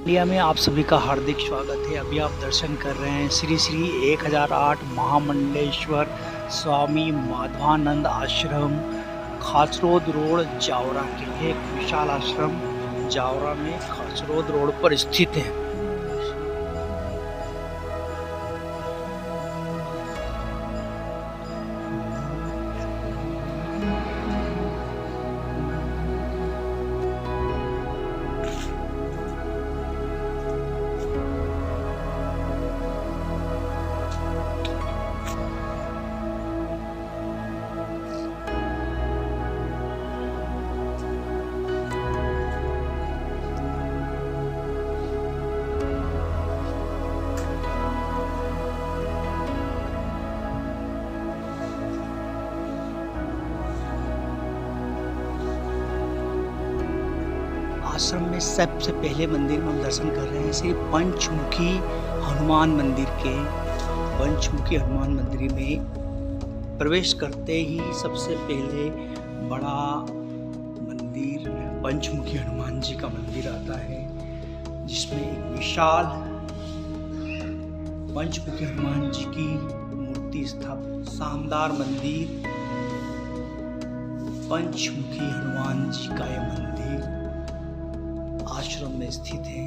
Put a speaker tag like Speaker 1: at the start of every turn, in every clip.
Speaker 1: India में आप सभी का हार्दिक स्वागत है। अभी आप दर्शन कर रहे हैं श्री श्री 1008 महामंडलेश्वर स्वामी माधवानंद आश्रम, खासरोद रोड, जावरा के। यह एक विशाल आश्रम जावरा में खासरोद रोड पर स्थित है। आश्रम में सबसे पहले मंदिर में हम दर्शन कर रहे हैं श्री पंचमुखी हनुमान मंदिर के। पंचमुखी हनुमान मंदिर में प्रवेश करते ही सबसे पहले बड़ा मंदिर पंचमुखी हनुमान जी का मंदिर आता है, जिसमें एक विशाल पंचमुखी हनुमान जी की मूर्ति स्थापित शानदार मंदिर पंचमुखी हनुमान जी का यह मंदिर आश्रम में स्थित है।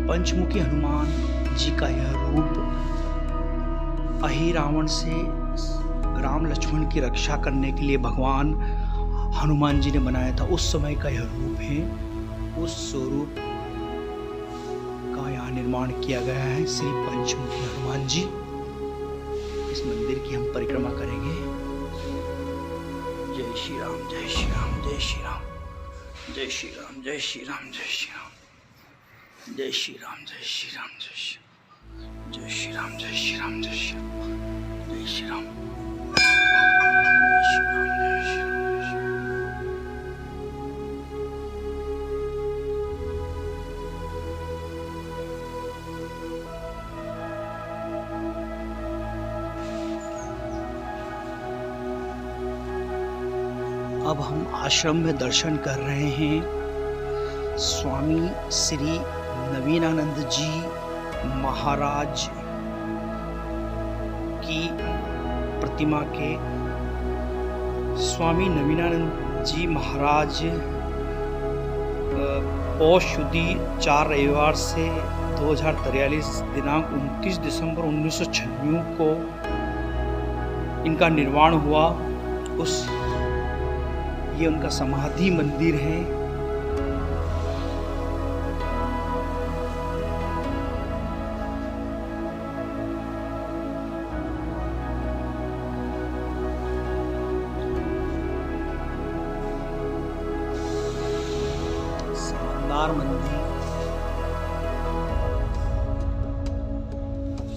Speaker 1: पंचमुखी हनुमान जी का यह रूप अहि रावण से राम लक्ष्मण की रक्षा करने के लिए भगवान हनुमान जी ने बनाया था, उस समय का यह रूप है। उस स्वरूप का यहाँ निर्माण किया गया है श्री पंचमुखी हनुमान जी। इस मंदिर की हम परिक्रमा करेंगे। जय श्री राम, जय श्री राम, जय श्री राम, जय श्री राम, जय श्री राम, जय श्री राम, जय श्री राम, जय श्री राम, जय श्री जय श्री राम, जय श्री राम, जय श्री राम, जय श्री राम, जय श्री राम, जय श्री राम। अब हम आश्रम में दर्शन कर रहे हैं स्वामी श्री नवीनानंद जी महाराज की प्रतिमा के। स्वामी नवीनानंद जी महाराज पौष शुद्धि 4 रविवार से 2043 दिनांक 29 दिसंबर 1996 को इनका निर्माण हुआ। ये उनका समाधि मंदिर है। मंदिर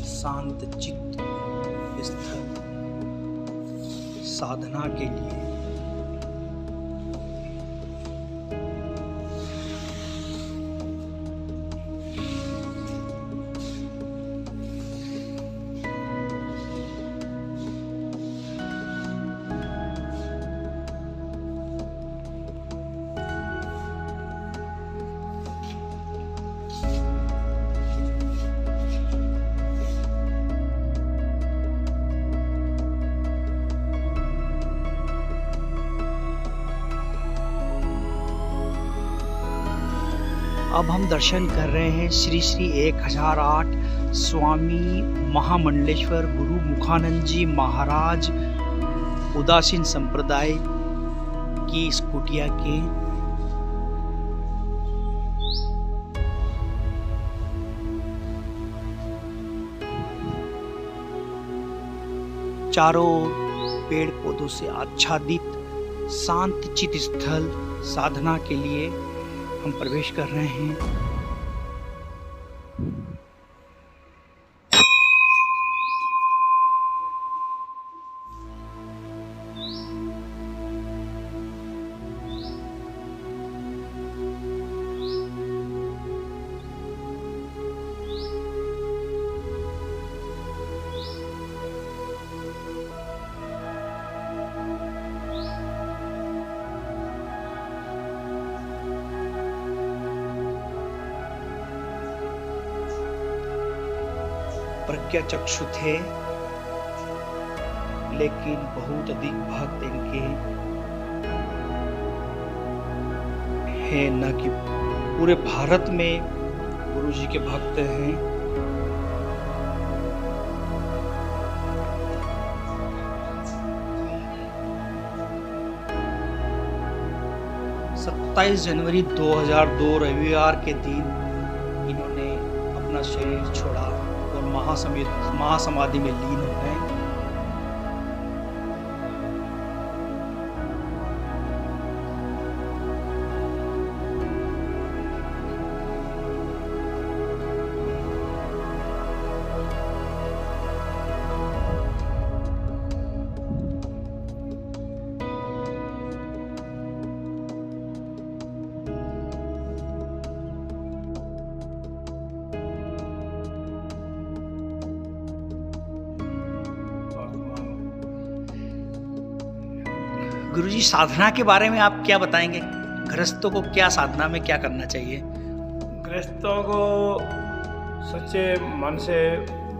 Speaker 1: शांत चित्त स्थल साधना के लिए। अब हम दर्शन कर रहे हैं श्री श्री 1008 स्वामी महामंडलेश्वर गुरु मुखानंद जी महाराज उदासीन संप्रदाय की इस कुटिया के। चारों पेड़ पौधों से आच्छादित शांत चित स्थल साधना के लिए हम प्रवेश कर रहे हैं। प्रज्ञा चक्षु थे, लेकिन बहुत अधिक भक्त इनके हैं, न कि पूरे भारत में गुरु जी के भक्त हैं। जनवरी 2002 रविवार के दिन इन्होंने अपना शरीर छोड़ा और महासमाधि में लीन हो गए। गुरुजी, साधना के बारे में आप क्या बताएंगे? गृहस्थों को क्या साधना में क्या करना चाहिए?
Speaker 2: गृहस्थों को सच्चे मन से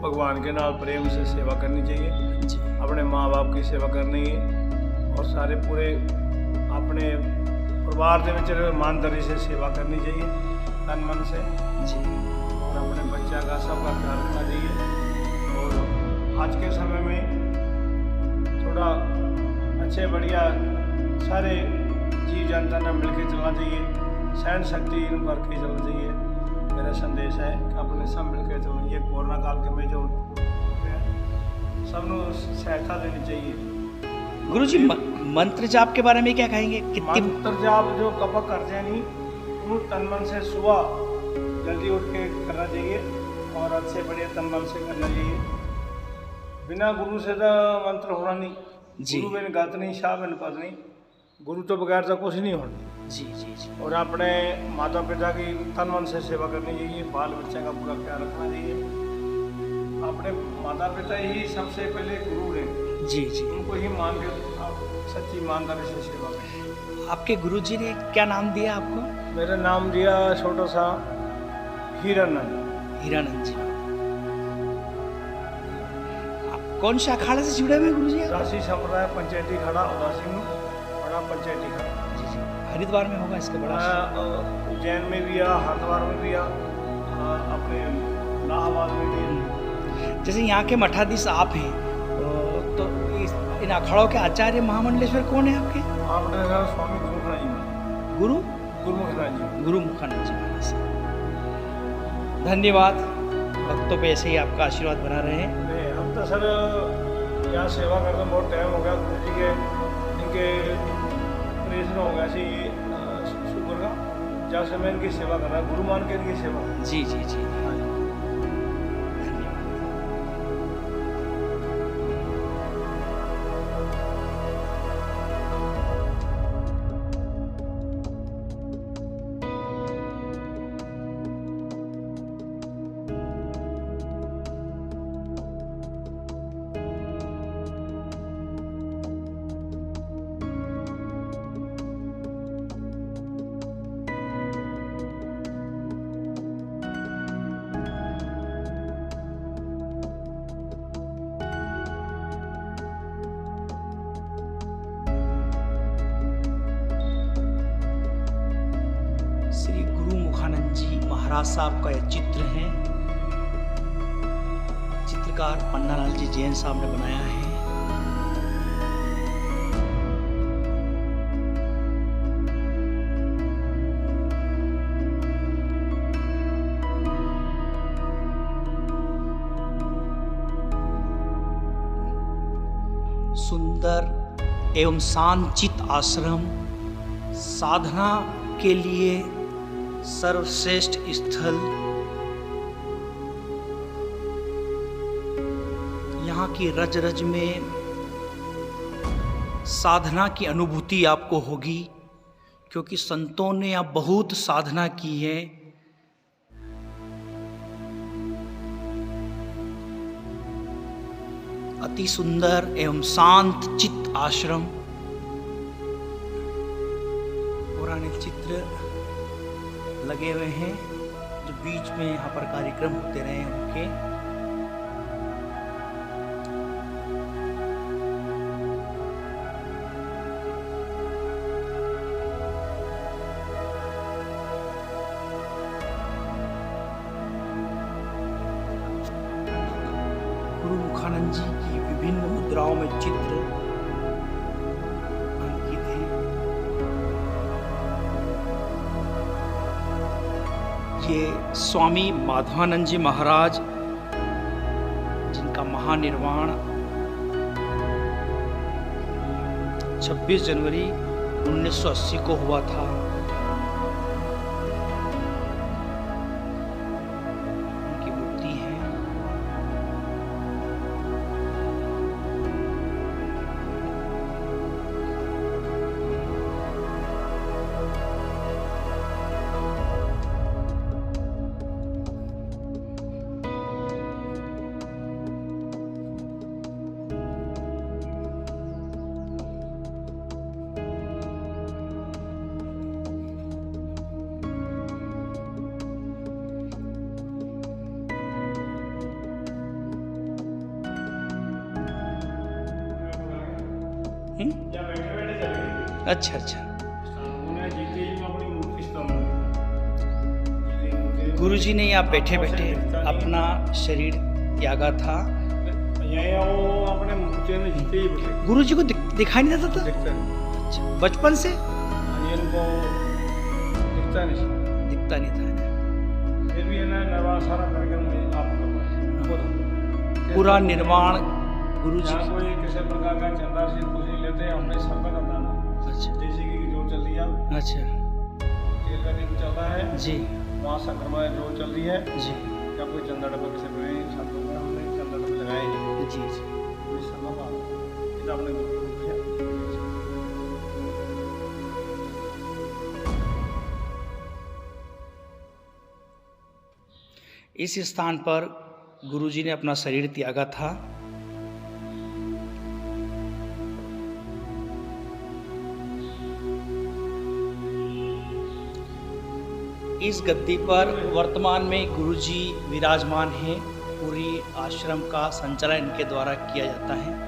Speaker 2: भगवान के नाम प्रेम से सेवा करनी चाहिए
Speaker 1: जी।
Speaker 2: अपने माँ बाप की सेवा करनी है और सारे पूरे अपने परिवार के विच ईमानदारी से सेवा करनी चाहिए तन मन से
Speaker 1: जी।
Speaker 2: और अपने बच्चा का सबका ख्याल रखना चाहिए। और आज के समय में थोड़ा अच्छे बढ़िया सारे जीव जनता ने मिलकर चलना चाहिए, सहन शक्ति करके चलना चाहिए। मेरा संदेश है कि अपने सब मिलकर चलना चाहिए। कोरोना काल के में जो सबको सहायता देनी चाहिए।
Speaker 1: गुरुजी, मंत्र जाप के बारे में क्या कहेंगे?
Speaker 2: मंत्र जाप जो कपक करते हैं नहीं, उन तन मन से सुबह जल्दी उठ के करना चाहिए और अच्छे बढ़िया तन मन से करना चाहिए। बिना गुरु से तो मंत्र होना नहीं
Speaker 1: जी।
Speaker 2: गुरु बिन गत नहीं, शाह बिन पद नहीं, गुरु तो बगैर तो कुछ नहीं होना
Speaker 1: जी जी जी।
Speaker 2: और अपने माता पिता की तन मन से सेवा करनी चाहिए, बाल बच्चे का पूरा ख्याल रखना चाहिए। अपने माता पिता ही सबसे पहले गुरु हैं
Speaker 1: जी जी।
Speaker 2: उनको ही मान के आप सच्ची ईमानदारी से सेवा करें।
Speaker 1: आपके गुरुजी ने क्या नाम दिया आपको?
Speaker 2: मेरा नाम दिया छोटा सा हीरानंद।
Speaker 1: हीरानंद जी। आप कौन से अखाड़े से जुड़े हुए गुरुजी?
Speaker 2: राशि संप्रदाय पंचायती खड़ा उदासी में बड़ा पंचायती खड़ा
Speaker 1: जी जी। हरिद्वार में होगा इसका बड़ा?
Speaker 2: उज्जैन में भी आ, हरिद्वार में भी आ, अपने इलाहाबाद में भी।
Speaker 1: जैसे यहाँ के मठाधीश आप हैं, तो इन अखाड़ों के आचार्य महामंडलेश्वर कौन है आपके?
Speaker 2: आपने स्वामी गुरुमुखानंद जी।
Speaker 1: गुरु
Speaker 2: गुरुमुखानंद जी।
Speaker 1: गुरुमुखानंद जी महाराज से धन्यवाद। भक्तों पे ऐसे ही आपका आशीर्वाद बना रहे।
Speaker 2: हम तो सर यहाँ सेवा करते बहुत टाइम हो गया। गुरु जी के इनके प्रेषण हो गया सी शुक्र का, जब से मैं इनकी सेवा कर रहा गुरु मान के इनकी सेवा।
Speaker 1: जी जी जी। महाराज साहब का यह चित्र है, चित्रकार पन्नालाल जी जैन साहब ने बनाया है। सुंदर एवं शांतचित्त आश्रम साधना के लिए सर्वश्रेष्ठ स्थल। यहाँ की रज रज में साधना की अनुभूति आपको होगी, क्योंकि संतों ने यहाँ बहुत साधना की है। अति सुंदर एवं शांत चित्त आश्रम। पुराने चित्र लगे हुए हैं जो बीच में यहाँ पर कार्यक्रम होते रहे उनके। हनुमान जी की विभिन्न मुद्राओं में चित्र अंकित हैं। ये स्वामी माधवानंद जी महाराज, जिनका महानिर्वाण 26 जनवरी 1980 को हुआ था। उनकी मूर्ति है।
Speaker 2: या बैठे बैठे चलेगी।
Speaker 1: अच्छा अच्छा।
Speaker 2: उन्हें जीते ही मैं अपनी मूर्ति स्तंभ
Speaker 1: गुरु जी ने यहाँ बैठे बैठे अपना शरीर त्यागा था।
Speaker 2: यही वो अपने मूर्ति में जीते ही बैठे।
Speaker 1: गुरु जी को दिखाई नहीं देता था?
Speaker 2: दिखता नहीं।
Speaker 1: अच्छा, बचपन से
Speaker 2: इनको दिखता नहीं,
Speaker 1: दिखता नहीं था।
Speaker 2: फिर भी इन्हें नवा सारा करके मैं आपको
Speaker 1: पूरा निर्माण गुरु जी।
Speaker 2: यहाँ कोई किसी प्रकार का चंदा से कुछ नहीं लेते, अपने सर का दाना।
Speaker 1: अच्छा।
Speaker 2: जैसे कि जो चल रही है,
Speaker 1: अच्छा
Speaker 2: तेल का दिन चल रहा है
Speaker 1: जी,
Speaker 2: वहाँ संक्रमण जो चल रही है,
Speaker 1: जी
Speaker 2: या कोई चंदा डब्बा किसी में छात्रों में हमने चंदा डब्बा लगाए नहीं।
Speaker 1: जी जी।
Speaker 2: कोई समय बात अपने गुरु है।
Speaker 1: इस स्थान पर गुरु जी ने अपना शरीर त्यागा था। इस गद्दी पर वर्तमान में गुरु जी विराजमान हैं। पूरी आश्रम का संचालन इनके द्वारा किया जाता है।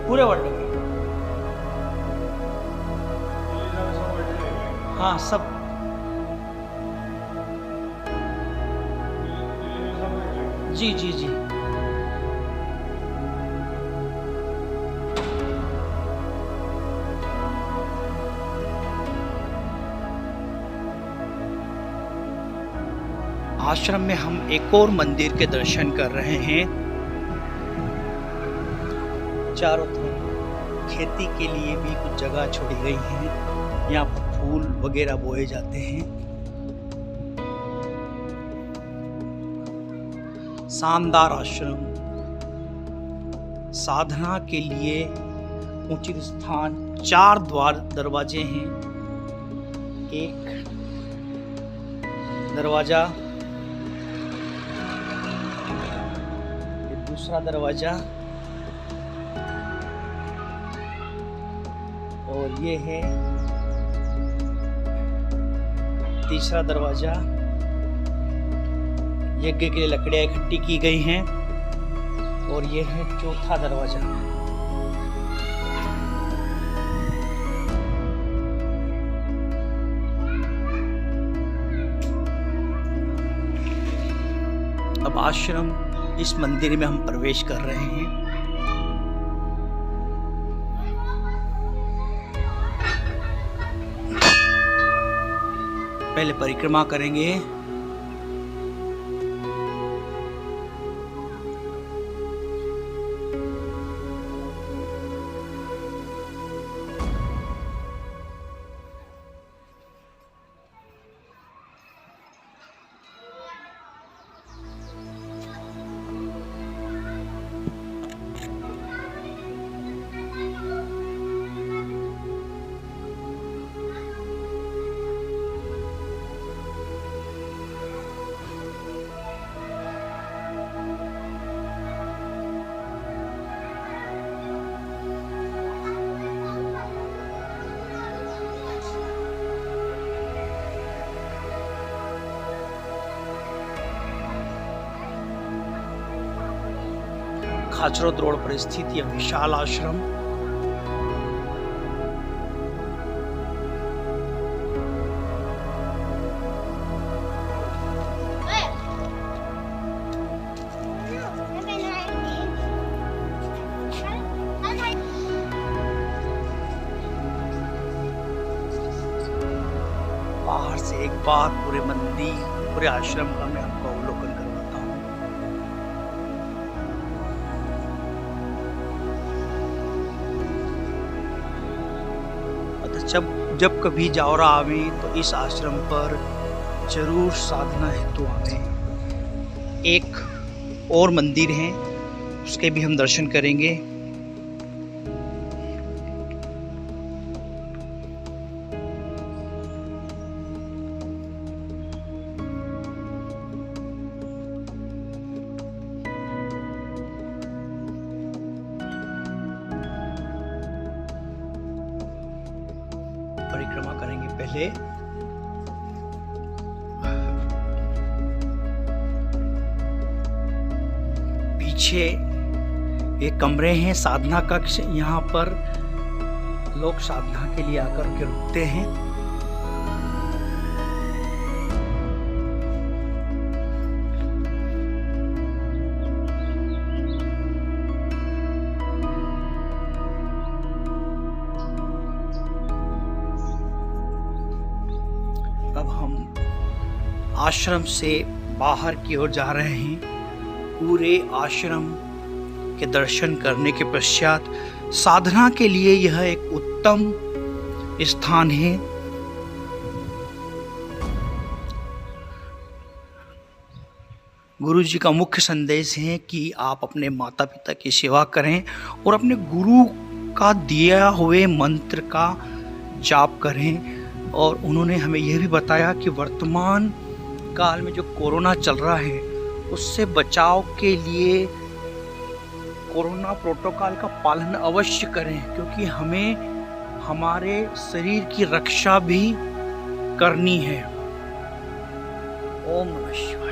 Speaker 1: पूरे वर्ल्ड में हाँ सब। जी जी जी। आश्रम में हम एक और मंदिर के दर्शन कर रहे हैं। चारों तरफ खेती के लिए भी कुछ जगह छोड़ी गई है। यहाँ पर फूल वगैरह बोए जाते हैं। शानदार आश्रम, साधना के लिए उचित स्थान। 4 द्वार दरवाजे हैं। एक दरवाजा, दूसरा दरवाजा, और ये है तीसरा दरवाजा। यज्ञ के लिए लकड़ियां इकट्ठी की गई हैं। और ये है चौथा दरवाजा। अब आश्रम, इस मंदिर में हम प्रवेश कर रहे हैं। पहले परिक्रमा करेंगे। खाचरोद रोड पर स्थित यह विशाल आश्रम बाहर से एक बार पूरे मंदिर, पूरे आश्रम का मैं आपको अवलोकन करवाता हूँ। अतः जब कभी जाओरा आवे तो इस आश्रम पर जरूर साधना हेतु आवे। एक और मंदिर है, उसके भी हम दर्शन करेंगे। परिक्रमा करेंगे पहले। पीछे ये कमरे हैं, साधना कक्ष। यहाँ पर लोग साधना के लिए आकर के रुकते हैं। अब हम आश्रम से बाहर की ओर जा रहे हैं। पूरे आश्रम के दर्शन करने के पश्चात साधना के लिए यह एक उत्तम स्थान है। गुरु जी का मुख्य संदेश है कि आप अपने माता पिता की सेवा करें और अपने गुरु का दिया हुए मंत्र का जाप करें। और उन्होंने हमें यह भी बताया कि वर्तमान काल में जो कोरोना चल रहा है उससे बचाव के लिए कोरोना प्रोटोकॉल का पालन अवश्य करें, क्योंकि हमें हमारे शरीर की रक्षा भी करनी है। ओम नमः शिवाय।